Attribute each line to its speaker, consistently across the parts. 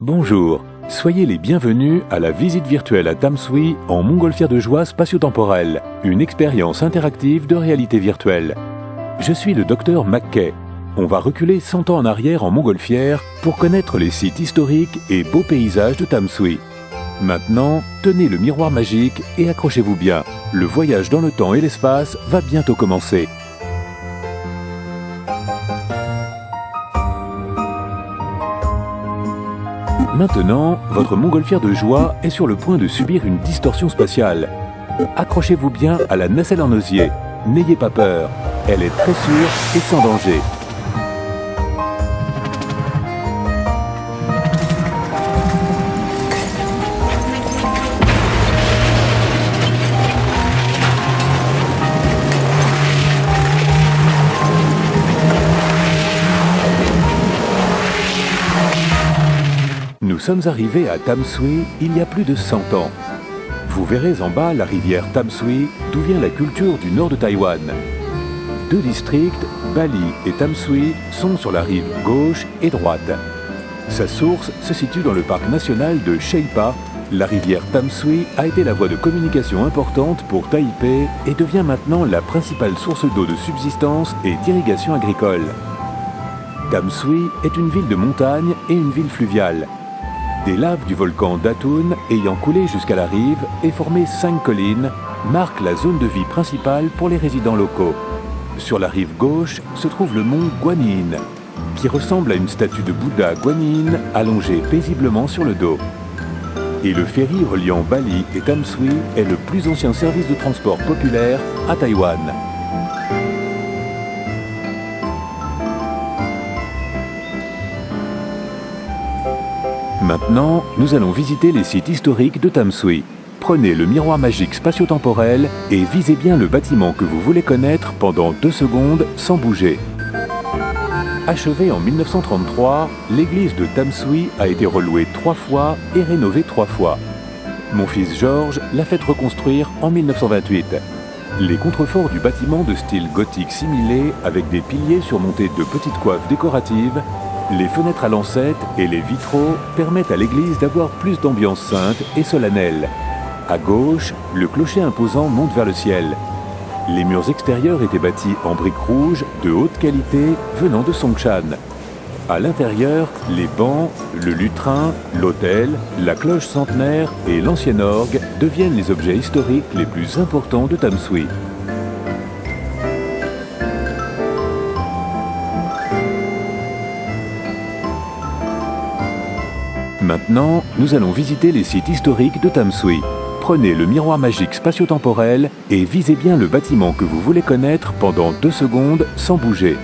Speaker 1: Bonjour, soyez les bienvenus à la visite virtuelle à Tamsui en montgolfière de joie spatio-temporelle, une expérience interactive de réalité virtuelle. Je suis le docteur McKay. On va reculer 100 ans en arrière en montgolfière pour connaître les sites historiques et beaux paysages de Tamsui. Maintenant, tenez le miroir magique et accrochez-vous bien. Le voyage dans le temps et l'espace va bientôt commencer. Maintenant, votre montgolfière de joie est sur le point de subir une distorsion spatiale. Accrochez-vous bien à la nacelle en osier. N'ayez pas peur, elle est très sûre et sans danger. Nous sommes arrivés à Tamsui il y a plus de 100 ans. Vous verrez en bas la rivière Tamsui, d'où vient la culture du nord de Taïwan. Deux districts, Bali et Tamsui, sont sur la rive gauche et droite. Sa source se situe dans le parc national de Sheipa. La rivière Tamsui a été la voie de communication importante pour Taipei et devient maintenant la principale source d'eau de subsistance et d'irrigation agricole. Tamsui est une ville de montagne et une ville fluviale. Des laves du volcan Datun ayant coulé jusqu'à la rive et formé 5 collines marquent la zone de vie principale pour les résidents locaux. Sur la rive gauche se trouve le mont Guanyin, qui ressemble à une statue de Bouddha Guanyin allongée paisiblement sur le dos. Et le ferry reliant Bali et Tamsui est le plus ancien service de transport populaire à Taïwan. Maintenant, nous allons visiter les sites historiques de Tamsui. Prenez le miroir magique spatio-temporel et visez bien le bâtiment que vous voulez connaître pendant 2 secondes sans bouger. Achevée en 1933, l'église de Tamsui a été relouée 3 fois et rénovée 3 fois. Mon fils Georges l'a fait reconstruire en 1928. Les contreforts du bâtiment de style gothique similé avec des piliers surmontés de petites coiffes décoratives, les fenêtres à lancettes et les vitraux permettent à l'église d'avoir plus d'ambiance sainte et solennelle. À gauche, le clocher imposant monte vers le ciel. Les murs extérieurs étaient bâtis en briques rouges de haute qualité venant de Songshan. À l'intérieur, les bancs, le lutrin, l'autel, la cloche centenaire et l'ancien orgue deviennent les objets historiques les plus importants de Tamsui. Maintenant, nous allons visiter les sites historiques de Tamsui. Prenez le miroir magique spatio-temporel et visez bien le bâtiment que vous voulez connaître pendant 2 secondes sans bouger.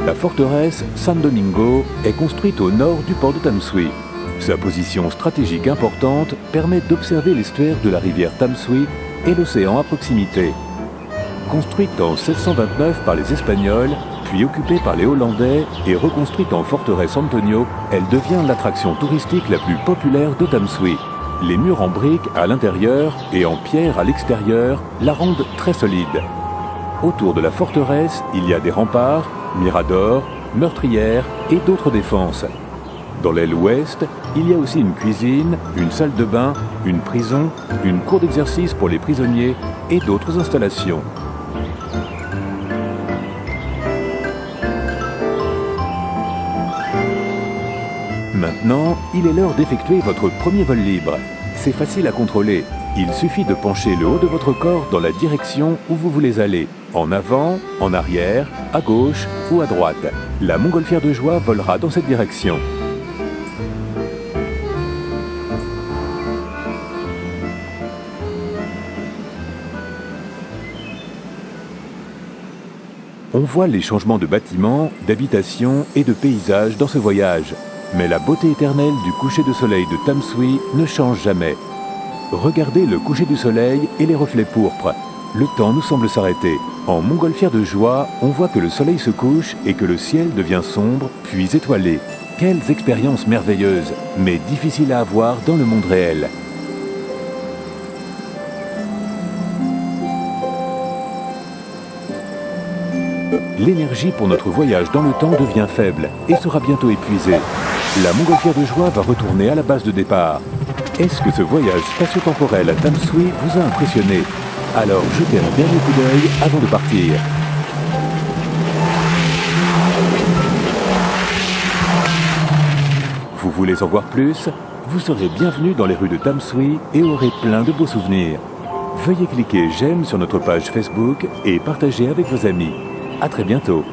Speaker 1: La forteresse San Domingo est construite au nord du port de Tamsui. Sa position stratégique importante permet d'observer l'estuaire de la rivière Tamsui et l'océan à proximité. Construite en 1729 par les Espagnols, puis occupée par les Hollandais et reconstruite en forteresse Antonio, elle devient l'attraction touristique la plus populaire de Tamsui. Les murs en briques à l'intérieur et en pierre à l'extérieur la rendent très solide. Autour de la forteresse, il y a des remparts, miradors, meurtrières et d'autres défenses. Dans l'aile ouest, il y a aussi une cuisine, une salle de bain, une prison, une cour d'exercice pour les prisonniers et d'autres installations. Maintenant, il est l'heure d'effectuer votre premier vol libre. C'est facile à contrôler. Il suffit de pencher le haut de votre corps dans la direction où vous voulez aller. En avant, en arrière, à gauche ou à droite. La montgolfière de joie volera dans cette direction. On voit les changements de bâtiments, d'habitation et de paysages dans ce voyage. Mais la beauté éternelle du coucher de soleil de Tamsui ne change jamais. Regardez le coucher du soleil et les reflets pourpres. Le temps nous semble s'arrêter. En montgolfière de joie, on voit que le soleil se couche et que le ciel devient sombre, puis étoilé. Quelles expériences merveilleuses, mais difficiles à avoir dans le monde réel. L'énergie pour notre voyage dans le temps devient faible et sera bientôt épuisée. La montgolfière de joie va retourner à la base de départ. Est-ce que ce voyage spatio-temporel à Tamsui vous a impressionné? Alors jetez un dernier coup d'œil avant de partir. Vous voulez en voir plus? Vous serez bienvenu dans les rues de Tamsui et aurez plein de beaux souvenirs. Veuillez cliquer j'aime sur notre page Facebook et partager avec vos amis. À très bientôt.